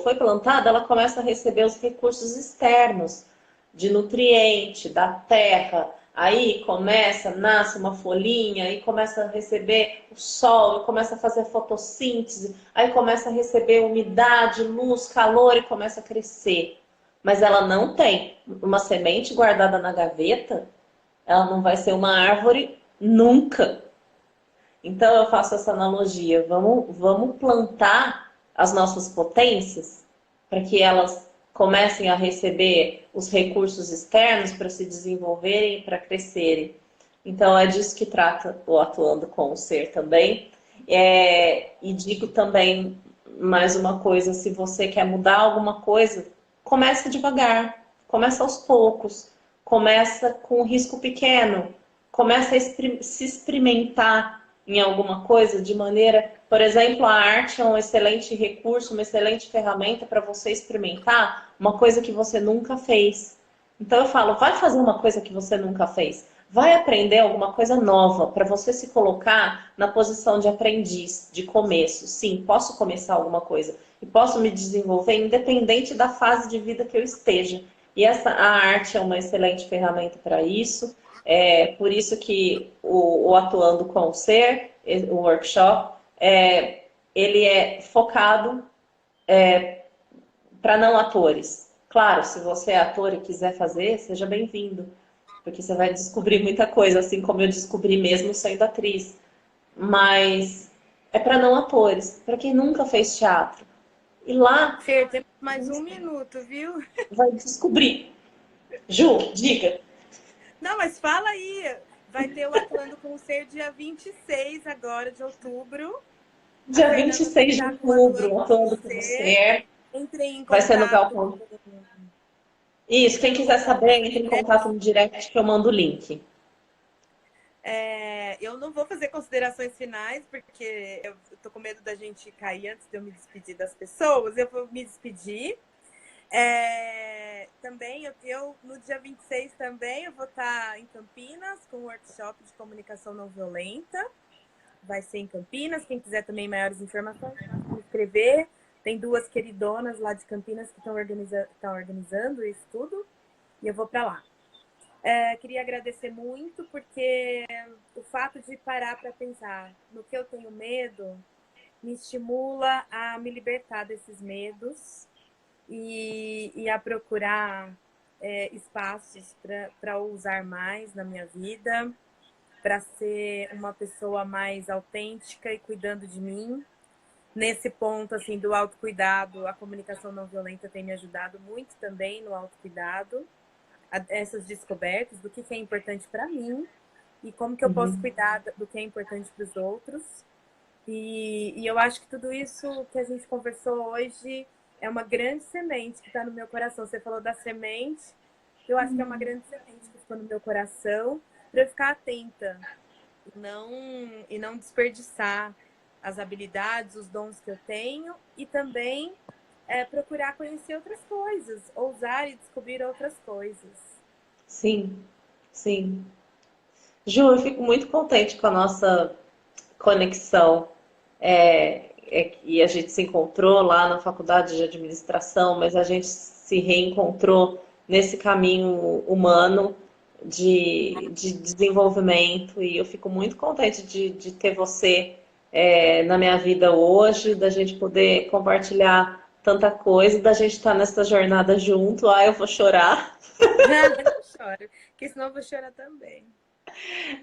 foi plantada, ela começa a receber os recursos externos de nutriente, da terra. Aí começa, nasce uma folhinha, aí começa a receber o sol, começa a fazer fotossíntese, aí começa a receber umidade, luz, calor e começa a crescer. Mas ela não tem uma semente guardada na gaveta, ela não vai ser uma árvore nunca. Então eu faço essa analogia, vamos plantar as nossas potências para que elas comecem a receber os recursos externos para se desenvolverem, para crescerem. Então é disso que trata o Atuando com o Ser também. E digo também mais uma coisa, se você quer mudar alguma coisa, começa devagar, começa aos poucos, começa com um risco pequeno, começa a se experimentar em alguma coisa de maneira, por exemplo, a arte é um excelente recurso, uma excelente ferramenta para você experimentar uma coisa que você nunca fez. Então eu falo, vai fazer uma coisa que você nunca fez. Vai aprender alguma coisa nova para você se colocar na posição de aprendiz, de começo. Sim, posso começar alguma coisa e posso me desenvolver independente da fase de vida que eu esteja. E a arte é uma excelente ferramenta para isso. É por isso que o Atuando com o Ser, o workshop, ele é focado para não atores. Claro, se você é ator e quiser fazer, seja bem-vindo, porque você vai descobrir muita coisa, assim como eu descobri mesmo sendo atriz. Mas é para não atores, para quem nunca fez teatro. E lá Fer, temos mais um minuto, viu? vai descobrir. Ju, diga. Não, mas fala aí. Vai ter o Atuando com o Ser dia 26 agora de outubro. A Dia vinte e Fernanda vai seis de estar com outubro, Atuando com o Atuando com Ser. você. Entrei em Vai ser no contato. Galpão. Isso, quem Entre em quiser contato saber, entre em direto. contato no direct que eu mando o link. Eu não vou fazer considerações finais, porque eu tô com medo da gente cair antes de eu me despedir das pessoas. Eu vou me despedir. Também, no dia 26 também, eu vou estar em Campinas com um workshop de comunicação não violenta. Vai ser em Campinas. Quem quiser também maiores informações, me inscrever. Tem duas queridonas lá de Campinas que estão organizando isso tudo. E eu vou para lá. Queria agradecer muito, porque o fato de parar para pensar no que eu tenho medo me estimula a me libertar desses medos e a procurar espaços para usar mais na minha vida, para ser uma pessoa mais autêntica e cuidando de mim. Nesse ponto assim do autocuidado, a comunicação não violenta tem me ajudado muito também no autocuidado, essas descobertas do que é importante para mim e como que eu posso cuidar do que é importante para os outros. E eu acho que tudo isso que a gente conversou hoje é uma grande semente que está no meu coração. Você falou da semente, eu acho que é uma grande semente que ficou no meu coração para eu ficar atenta e não desperdiçar as habilidades, os dons que eu tenho e também procurar conhecer outras coisas, ousar e descobrir outras coisas. Sim, sim. Ju, eu fico muito contente com a nossa conexão. E a gente se encontrou lá na faculdade de administração, mas a gente se reencontrou nesse caminho humano de desenvolvimento, e eu fico muito contente de ter você na minha vida hoje, da gente poder compartilhar tanta coisa, da gente estar nessa jornada junto. Ah, eu vou chorar. Não choro, porque senão eu vou chorar também.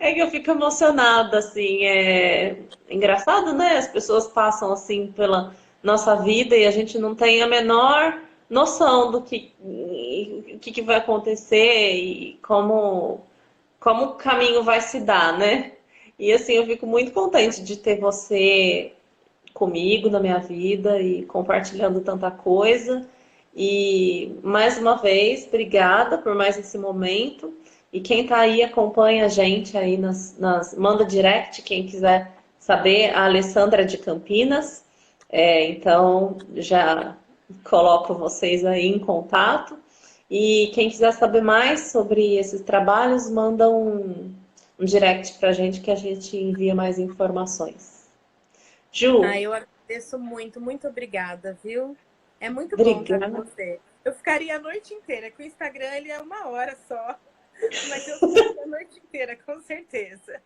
É que eu fico emocionada, assim, é engraçado, né? As pessoas passam assim pela nossa vida e a gente não tem a menor noção do que vai acontecer e como o caminho vai se dar, né? E assim, eu fico muito contente de ter você comigo na minha vida e compartilhando tanta coisa. E mais uma vez, obrigada por mais esse momento. E quem tá aí acompanha a gente aí manda direct, quem quiser saber, a Alessandra de Campinas. Então já coloco vocês aí em contato. E quem quiser saber mais sobre esses trabalhos, manda um direct pra gente que a gente envia mais informações. Ju, Eu agradeço muito, muito obrigada, viu? É muito bom estar com obrigada. você. Eu ficaria a noite inteira, que o Instagram ele é 1 hora só, mas eu ficaria a noite inteira, com certeza.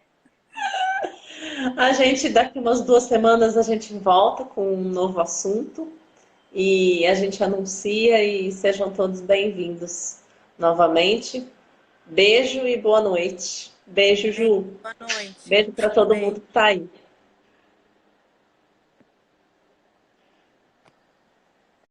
A gente, daqui umas 2 semanas, a gente volta com um novo assunto e a gente anuncia, e sejam todos bem-vindos novamente. Beijo e boa noite. Beijo, Beijo, Ju. boa noite. Beijo para todo mundo Beijo. que tá aí.